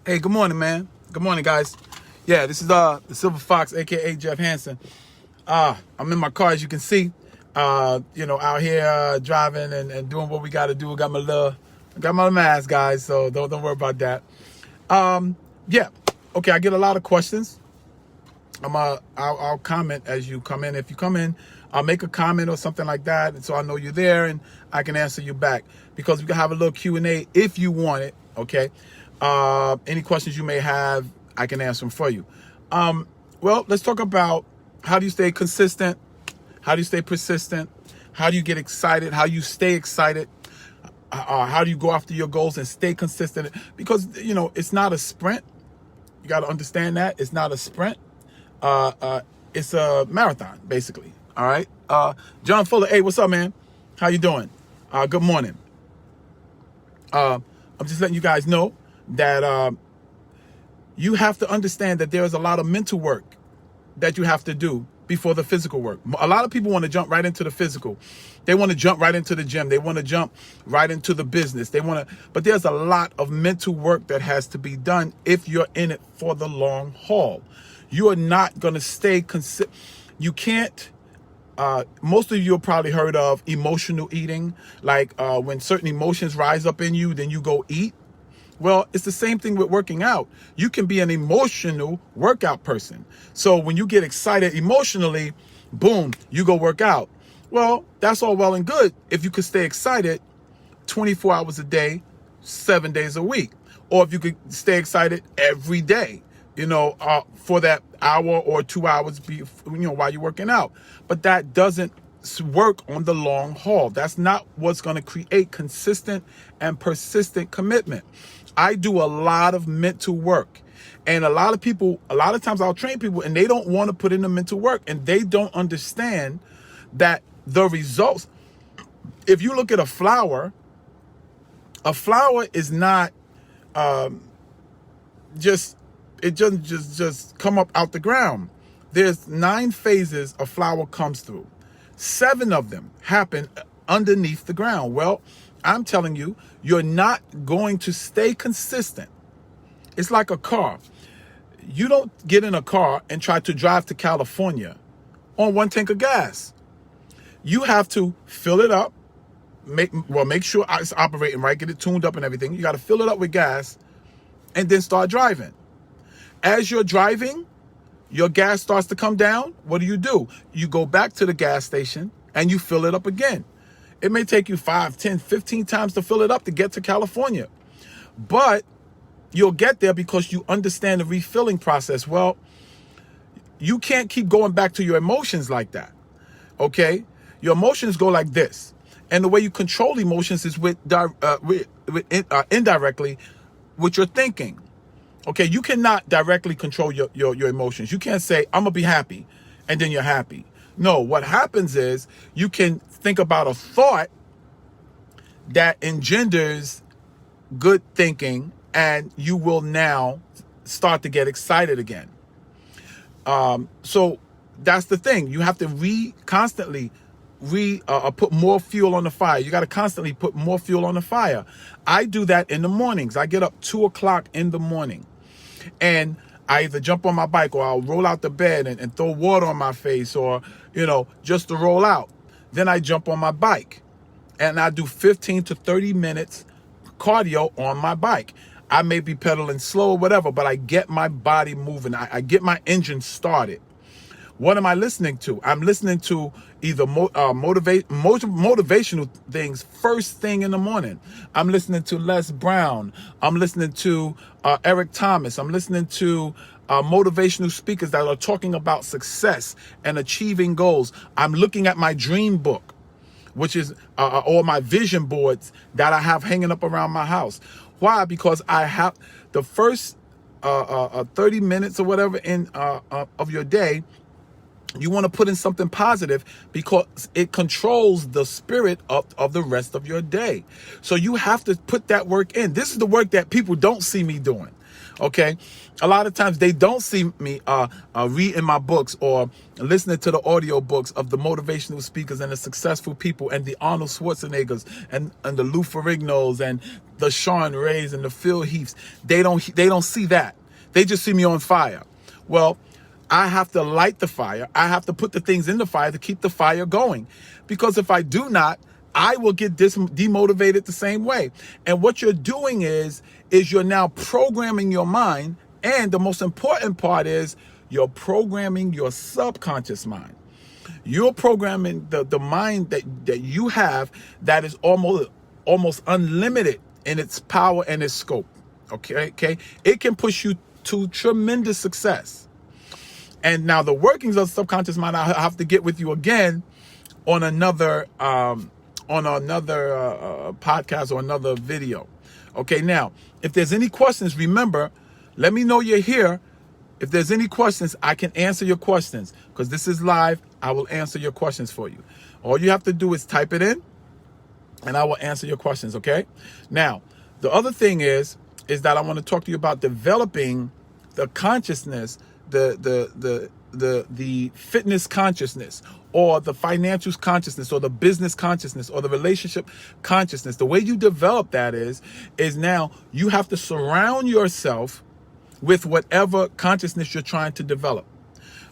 Hey, good morning, man. Good morning, guys. Yeah, this is the Silverfox, aka Jeff Hanson. I'm in my car, as you can see. Out here driving and doing what we got to do. Got my mask, guys. So don't worry about that. Yeah. Okay. I get a lot of questions. I'll comment as you come in. If you come in, I'll make a comment or something like that, and so I know you're there and I can answer you back, because we can have a little Q&A if you want it. Okay. Any questions you may have, I can answer them for you. Well, let's talk about how do you stay consistent? How do you stay persistent? How do you get excited? How you stay excited? How do you go after your goals and stay consistent? Because, it's not a sprint. You got to understand that. It's not a sprint. It's a marathon, basically. All right. John Fuller, hey, what's up, man? How you doing? Good morning. I'm just letting you guys know that you have to understand that there is a lot of mental work that you have to do before the physical work. A lot of people want to jump right into the physical. They want to jump right into the gym. They want to jump right into the business. But there's a lot of mental work that has to be done if you're in it for the long haul. You are not going to stay you can't. Most of you have probably heard of emotional eating, like when certain emotions rise up in you, then you go eat. Well, it's the same thing with working out. You can be an emotional workout person. So when you get excited emotionally, boom, you go work out. Well, that's all well and good if you could stay excited 24 hours a day, 7 days a week. Or if you could stay excited every day, for that hour or 2 hours, while you're working out. But that doesn't work on the long haul. That's not what's going to create consistent and persistent commitment. I do a lot of mental work, and a lot of times I'll train people and they don't want to put in the mental work, and they don't understand that the results, if you look at a flower is not it doesn't just come up out the ground. There's 9 phases a flower comes through. 7 of them happen underneath the ground. Well, I'm telling you, you're not going to stay consistent. It's like a car. You don't get in a car and try to drive to California on 1 tank of gas. You have to fill it up, make sure it's operating right, get it tuned up and everything. You got to fill it up with gas and then start driving. As you're driving, your gas starts to come down. What do? You go back to the gas station and you fill it up again. It may take you 5, 10, 15 times to fill it up to get to California. But you'll get there because you understand the refilling process. Well, you can't keep going back to your emotions like that. Okay? Your emotions go like this. And the way you control emotions is indirectly with your thinking. Okay, you cannot directly control your emotions. You can't say, I'm going to be happy, and then you're happy. No, what happens is you can think about a thought that engenders good thinking, and you will now start to get excited again. So that's the thing. You have to constantly put more fuel on the fire. You got to constantly put more fuel on the fire. I do that in the mornings. I get up 2:00 in the morning, and I either jump on my bike or I'll roll out the bed and throw water on my face, or, just to roll out. Then I jump on my bike and I do 15 to 30 minutes cardio on my bike. I may be pedaling slow or whatever, but I get my body moving. I get my engine started. What am I listening to? I'm listening to either motivational things first thing in the morning. I'm listening to Les Brown. I'm listening to Eric Thomas. I'm listening to motivational speakers that are talking about success and achieving goals. I'm looking at my dream book, which is all my vision boards that I have hanging up around my house. Why? Because I have the first 30 minutes or whatever of your day. You want to put in something positive because it controls the spirit of the rest of your day. So you have to put that work in. This is the work that people don't see me doing. Okay, a lot of times they don't see me reading my books or listening to the audio books of the motivational speakers and the successful people and the Arnold Schwarzeneggers and the Lou Ferrignos and the Sean Rays and the Phil Heaths. They don't see that. They just see me on fire. Well, I have to light the fire. I have to put the things in the fire to keep the fire going, because if I do not, I will get demotivated the same way. And what you're doing is you're now programming your mind. And the most important part is you're programming your subconscious mind. You're programming the mind that you have that is almost unlimited in its power and its scope. Okay. It can push you to tremendous success. And now the workings of the subconscious mind, I have to get with you again on another podcast or another video. Okay, now, if there's any questions, remember, let me know you're here. If there's any questions, I can answer your questions, because this is live. I will answer your questions for you. All you have to do is type it in, and I will answer your questions, okay? Now, the other thing is that I want to talk to you about developing the consciousness, the fitness consciousness, or the financial consciousness, or the business consciousness, or the relationship consciousness. The way you develop that is now you have to surround yourself with whatever consciousness you're trying to develop.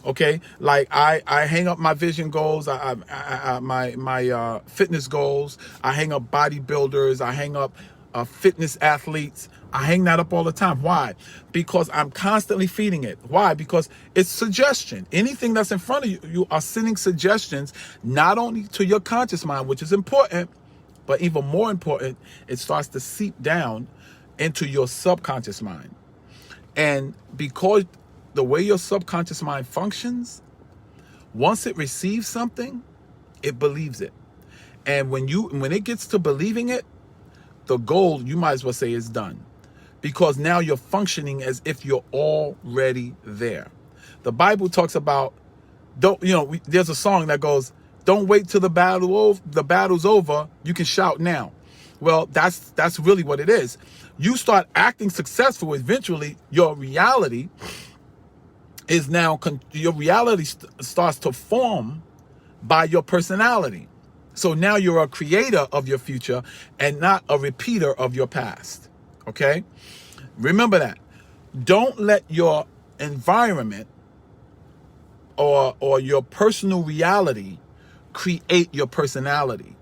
Okay, like I hang up my vision goals, my fitness goals. I hang up bodybuilders. I hang up fitness athletes. I hang that up all the time. Why? Because I'm constantly feeding it. Why? Because it's suggestion. Anything that's in front of you, you are sending suggestions not only to your conscious mind, which is important, but even more important, it starts to seep down into your subconscious mind. And because the way your subconscious mind functions, once it receives something, it believes it. And when it gets to believing it, the goal, you might as well say, is done. Because now you're functioning as if you're already there. The Bible talks about, there's a song that goes, don't wait till the battle's over, you can shout now. Well, that's really what it is. You start acting successful, eventually your reality starts to form by your personality. So now you're a creator of your future and not a repeater of your past. Okay? Remember that. Don't let your environment or your personal reality create your personality.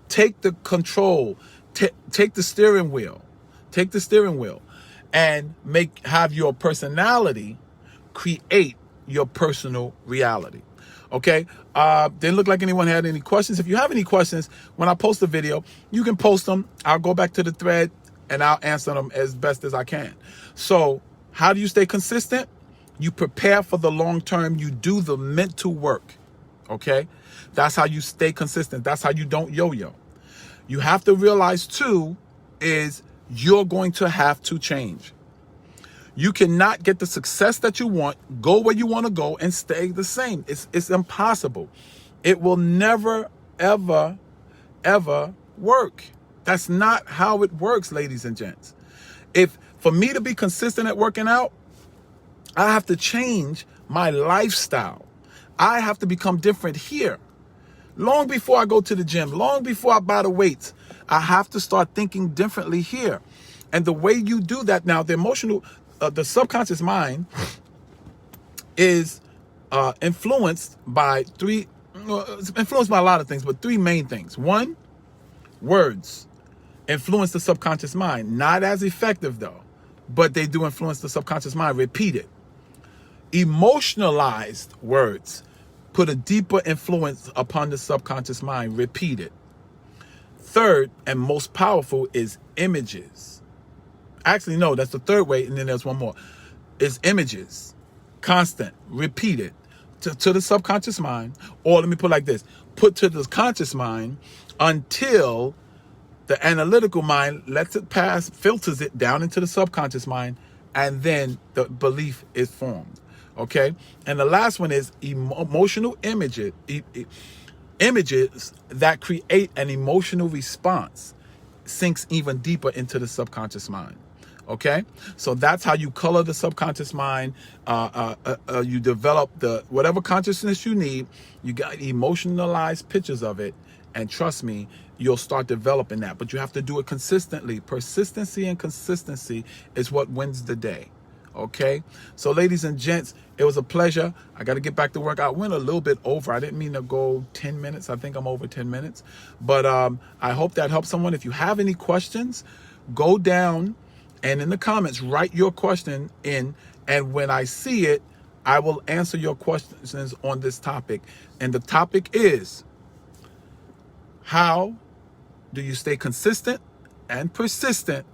Take the control. Take the steering wheel. Take the steering wheel and have your personality create your personal reality. Okay? Didn't look like anyone had any questions. If you have any questions, when I post a video, you can post them. I'll go back to the thread and I'll answer them as best as I can. So how do you stay consistent? You prepare for the long term. You do the mental work. Okay? That's how you stay consistent. That's how you don't yo-yo. You have to realize too, is you're going to have to change. You cannot get the success that you want, go where you want to go, and stay the same. It's impossible. It will never, ever, ever work. That's not how it works, ladies and gents. For me to be consistent at working out, I have to change my lifestyle. I have to become different here. Long before I go to the gym, long before I buy the weights, I have to start thinking differently here. And the way you do that now, the subconscious mind is influenced by a lot of things, but three main things. One, words influence the subconscious mind. Not as effective though, but they do influence the subconscious mind. Repeat it. Emotionalized words put a deeper influence upon the subconscious mind. Repeat it. Third, and most powerful, is images. Actually, no, that's the third way, and then there's one more. Is images. Constant. Repeat it to the subconscious mind. Or let me put it like this. Put to the conscious mind until the analytical mind lets it pass, filters it down into the subconscious mind, and then the belief is formed. Okay? And the last one is emotional images. Images that create an emotional response sinks even deeper into the subconscious mind. Okay, so that's how you color the subconscious mind. You develop the whatever consciousness you need. You got emotionalized pictures of it, and trust me, you'll start developing that. But you have to do it consistently. Persistency and consistency is what wins the day. Okay, so ladies and gents, it was a pleasure. I got to get back to work. I went a little bit over. I didn't mean to go 10 minutes. I think I'm over 10 minutes. But I hope that helps someone. If you have any questions, go down and in the comments, write your question in. And when I see it, I will answer your questions on this topic. And the topic is, how do you stay consistent and persistent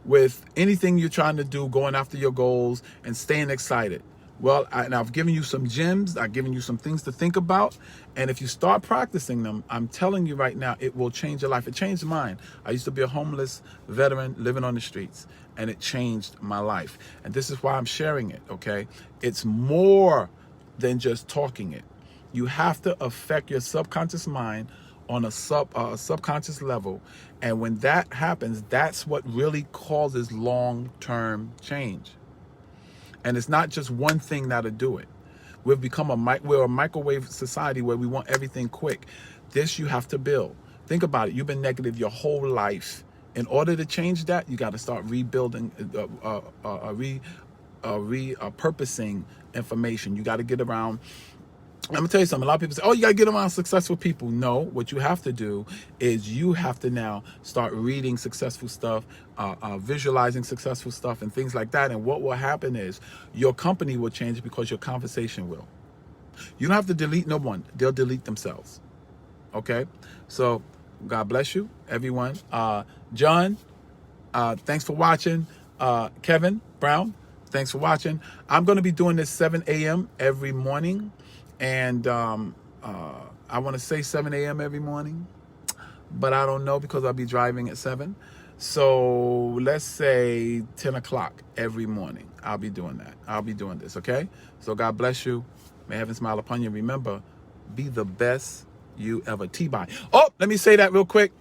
with anything you're trying to do, going after your goals and staying excited? Well, I've given you some gems. I've given you some things to think about. And if you start practicing them, I'm telling you right now, it will change your life. It changed mine. I used to be a homeless veteran living on the streets, and it changed my life. And this is why I'm sharing it, okay? It's more than just talking it. You have to affect your subconscious mind on a subconscious level. And when that happens, that's what really causes long-term change. And it's not just one thing that'll do it. We've become we're a microwave society where we want everything quick. This you have to build. Think about it. You've been negative your whole life. In order to change that, you got to start rebuilding, repurposing information. You got to get around. I'm gonna tell you something. A lot of people say, oh, you gotta get around successful people. No, what you have to do is you have to now start reading successful stuff, visualizing successful stuff and things like that. And what will happen is your company will change because your conversation will. You don't have to delete no one. They'll delete themselves. Okay? So God bless you, everyone. John, thanks for watching. Kevin Brown, thanks for watching. I'm gonna be doing this 7 a.m. every morning. And I want to say 7 a.m. every morning, but I don't know because I'll be driving at 7. So let's say 10 o'clock every morning. I'll be doing that. I'll be doing this, okay? So God bless you. May heaven smile upon you. Remember, be the best you ever. T-Buy. Oh, let me say that real quick.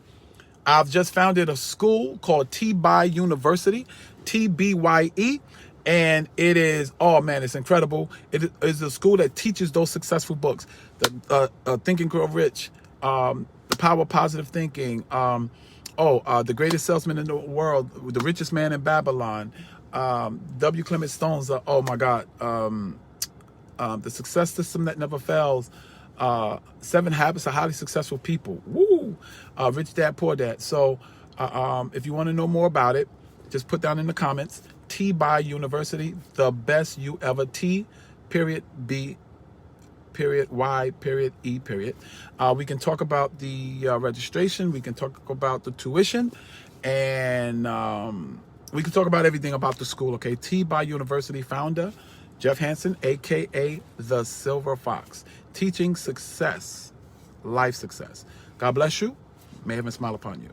I've just founded a school called T-Buy University, TBYE. And it is, oh man, it's incredible. It is a school that teaches those successful books. The Think and Grow Rich, The Power of Positive Thinking, The Greatest Salesman in the World, The Richest Man in Babylon, W. Clement Stone's, oh my God, The Success System That Never Fails, 7 Habits of Highly Successful People, woo, Rich Dad, Poor Dad. So if you want to know more about it, just put down in the comments, T-Buy University, the best you ever. T, period, B, period, Y, period, E, period. We can talk about the registration. We can talk about the tuition. And we can talk about everything about the school, okay? T-Buy University founder, Jeff Hanson, a.k.a. the Silverfox. Teaching success, life success. God bless you. May heaven smile upon you.